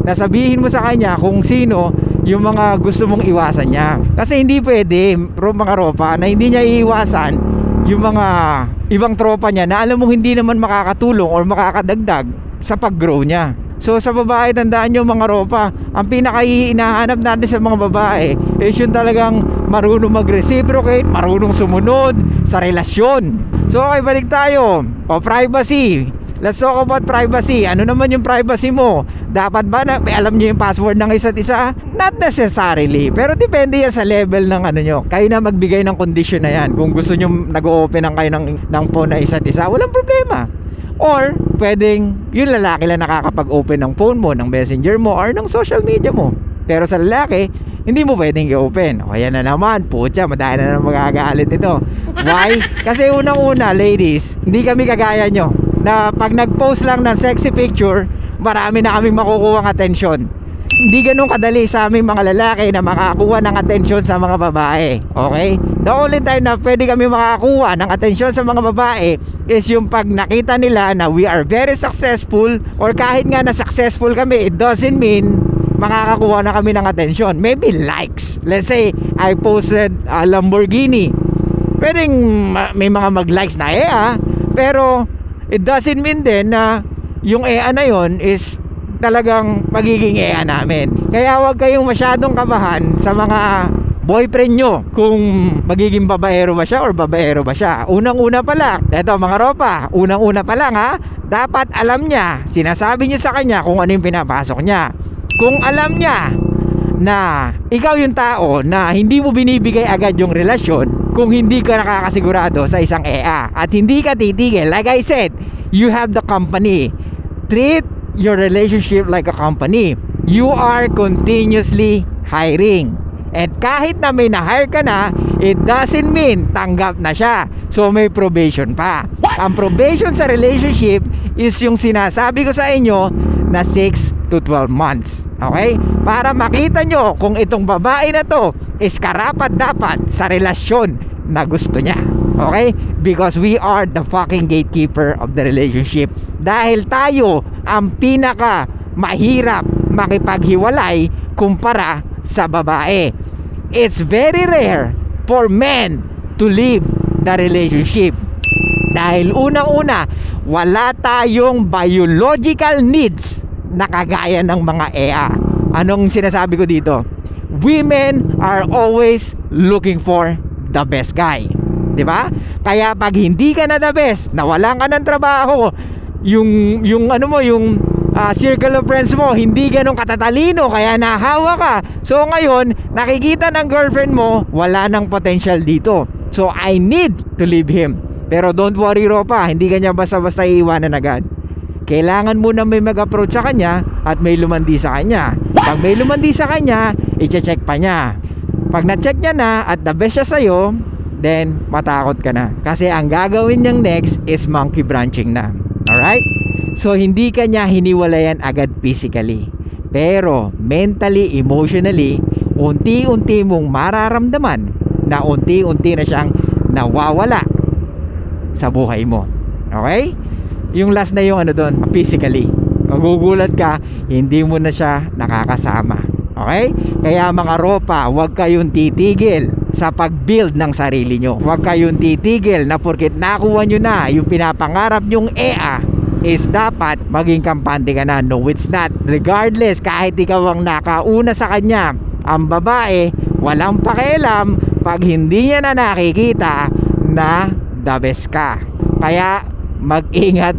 na sabihin mo sa kanya kung sino yung mga gusto mong iwasan niya. Kasi hindi pwede, mga ropa, na hindi niya iiwasan yung mga ibang tropa niya na alam mong hindi naman makakatulong or makakadagdag sa pag-grow niya. So sa babae, tandaan nyo mga ropa, ang pinaka-hinahanap natin sa mga babae is yung talagang marunong mag-reciprocate, marunong sumunod sa relasyon. So okay, balik tayo. Privacy. Let's talk about privacy. Ano naman yung privacy mo? Dapat ba na alam nyo yung password ng isa't isa? Not necessarily, pero depende yan sa level ng ano nyo. Kayo na magbigay ng condition na yan. Kung gusto nyo nag-open kayo ng phone na isa't isa, walang problema. Or pwedeng yung lalaki lang nakakapag-open ng phone mo, ng messenger mo, or ng social media mo. Pero sa lalaki, hindi mo pwedeng i-open. O yan na naman, putya, madaya na naman magagalit ito. Why? Kasi unang-una, ladies, hindi kami kagaya nyo na pag nag-post lang ng sexy picture, marami na kaming makukuha ng atensyon. Hindi ganun kadali sa aming mga lalaki na makakuha ng atensyon sa mga babae. Okay? The only time na pwede kami makakuha ng atensyon sa mga babae is yung pag nakita nila na we are very successful, or kahit nga na successful kami, it doesn't mean makakakuha na kami ng atensyon. Maybe likes. Let's say, I posted a Lamborghini. Pwedeng may mga mag-likes na pero it doesn't mean din na yung na yon is talagang magiging namin. Kaya huwag kayong masyadong kabahan sa mga boyfriend nyo kung magiging babaero ba siya or babaero ba siya. Unang-una pa lang, eto mga ropa, unang-una pa lang dapat alam niya, sinasabi niyo sa kanya kung ano yung pinapasok niya. Kung alam niya na ikaw yung tao na hindi mo binibigay agad yung relasyon kung hindi ka nakakasigurado sa isang at hindi ka titigil, like I said, you have the company. Treat your relationship like a company. You are continuously hiring. And kahit na may na-hire ka na, it doesn't mean tanggap na siya. So may probation pa. Ang probation sa relationship is yung sinasabi ko sa inyo na 6 to 12 months. Okay? Para makita nyo kung itong babae na to is karapat-dapat sa relasyon na gusto niya. Okay? Because we are the fucking gatekeeper of the relationship. Dahil tayo ang pinaka mahirap makipaghiwalay kumpara sa babae. It's very rare for men to leave the relationship. Dahil unang-una, wala tayong biological needs na kagaya ng mga Anong sinasabi ko dito? Women are always looking for the best guy. 'Di ba? Kaya pag hindi ka na the best, nawalan ka ng trabaho, yung circle of friends mo hindi ganun katatalino kaya nahawa ka. So ngayon, nakikita ng girlfriend mo, wala nang potential dito. So I need to leave him. Pero don't worry ropa, hindi kanya basta-basta iiwanan agad. Kailangan muna may mag-approach sa kanya at may lumandi sa kanya. Pag may lumandi sa kanya, i-check pa niya. Pag na-check niya na at the best siya sa'yo, then matakot ka na. Kasi ang gagawin niyang next is monkey branching na. Alright? So hindi ka niya hiniwalayan agad physically. Pero mentally, emotionally, unti-unti mong mararamdaman na unti-unti na siyang nawawala sa buhay mo. Okay? Yung last na yung doon, physically. Magugulat ka, hindi mo na siya nakakasama. Okay? Kaya mga ropa, huwag kayong titigil sa pag-build ng sarili nyo. Huwag kayong titigil na porket nakuha nyo na yung pinapangarap nyong is dapat maging kampante ka na. No, it's not. Regardless, kahit ikaw ang nakauna sa kanya, ang babae, walang pakialam pag hindi niya na nakikita na the best ka. Kaya mag-ingat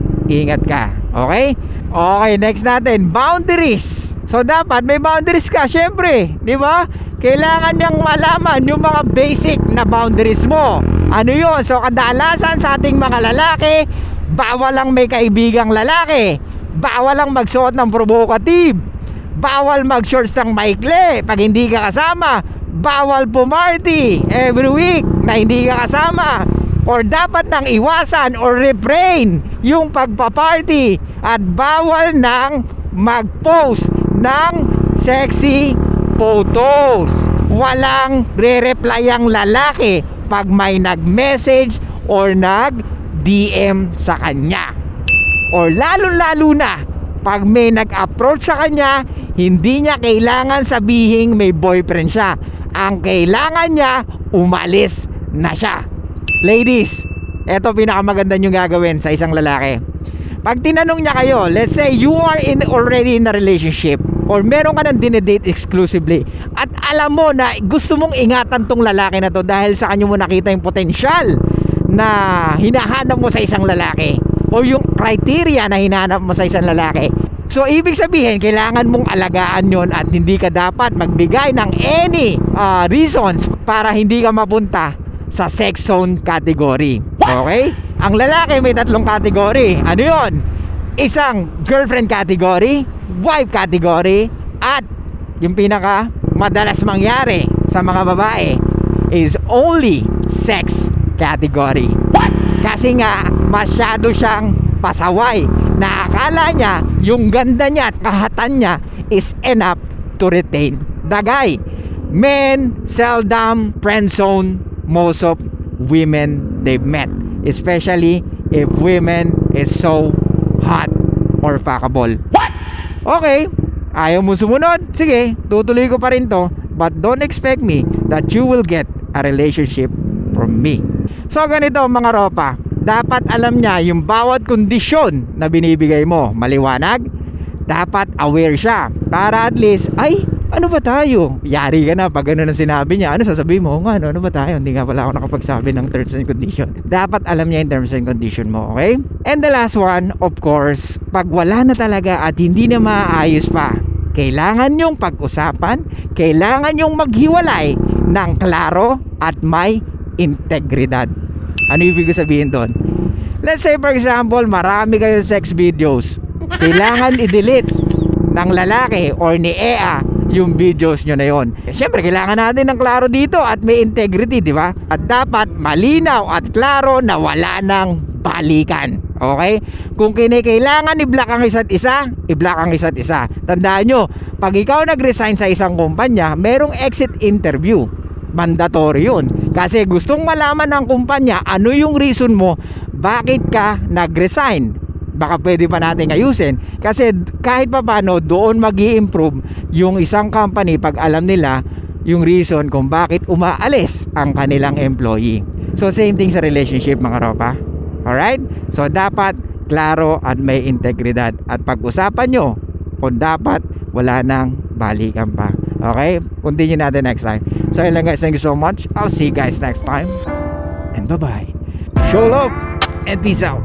ka. Okay? Okay, next natin, boundaries. So dapat may boundaries ka, syempre, di ba? Kailangan niyang malaman yung mga basic na boundaries mo. Ano yun? So kadalasan sa ating mga lalaki, bawal lang may kaibigang lalaki, bawal lang magsuot ng provocative, bawal mag-shorts ng maikli pag hindi ka kasama, bawal pumarty every week na hindi ka kasama, or dapat nang iwasan or refrain yung pagpaparty, at bawal nang mag-post ng sexy photos. Walang re-reply ang lalaki pag may nag-message or nag-DM sa kanya, or lalo-lalo na pag may nag-approach sa kanya, hindi niya kailangan sabihing may boyfriend siya. Ang kailangan niya, umalis na siya. Ladies, eto pinakamaganda nyo gagawin sa isang lalaki. Pag tinanong niya kayo, let's say you are already in a relationship or meron ka ng dinedate exclusively at alam mo na gusto mong ingatan tong lalaki na to dahil sa kanya mo nakita yung potensyal na hinahanap mo sa isang lalaki o yung criteria na hinahanap mo sa isang lalaki. So ibig sabihin, kailangan mong alagaan yon at hindi ka dapat magbigay ng any reasons para hindi ka mapunta sa sex zone category. Okay? Ang lalaki may tatlong category. Ano yon? Isang girlfriend category, wife category, at yung pinaka madalas mangyari sa mga babae is only sex category. Kasi nga masyado siyang pasaway na akala niya yung ganda niya at kahatan niya is enough to retain the guy. Men seldom friendzone most of women they've met, especially if women is so hot or fuckable. Okay, ayaw mo sumunod? Sige, tutuloy ko pa rin to, but don't expect me that you will get a relationship from me. So ganito mga ropa, dapat alam niya yung bawat kondisyon na binibigay mo. Maliwanag? Dapat aware siya para at least, ay, ano ba tayo? Yari ka na pag ano na sinabi niya. Ano sasabihin mo? Ano ba tayo? Hindi nga pala ako nakapagsabi ng terms and condition. Dapat alam niya yung terms and condition mo, okay? And the last one, of course, pag wala na talaga at hindi na maayos pa, kailangan yung pag-usapan, kailangan yung maghiwalay ng klaro at may integridad. Ano ibig sabihin doon? Let's say for example, marami kayong sex videos. Kailangan i-delete ng lalaki or ni Ea yung videos nyo na yon. Siyempre, kailangan natin ng klaro dito at may integrity, di ba? At dapat malinaw at klaro na wala ng balikan. Okay? Kung kailangan i-block ang isa't isa, i-block ang isa't isa. Tandaan nyo, pag ikaw nag-resign sa isang kumpanya, merong exit interview. Mandatory yun. Kasi gustong malaman ng kumpanya ano yung reason mo bakit ka nag-resign. Baka pwede pa natin ayusin. Kasi kahit pa paano, doon mag-i-improve yung isang company pag alam nila yung reason kung bakit umaalis ang kanilang employee. So same thing sa relationship mga ropa. Alright? So dapat klaro at may integridad. At pag-usapan nyo kung dapat wala nang balikan pa. Okay? Continue natin next time. So yun lang guys. Thank you so much. I'll see you guys next time. And bye-bye. Show love and peace out.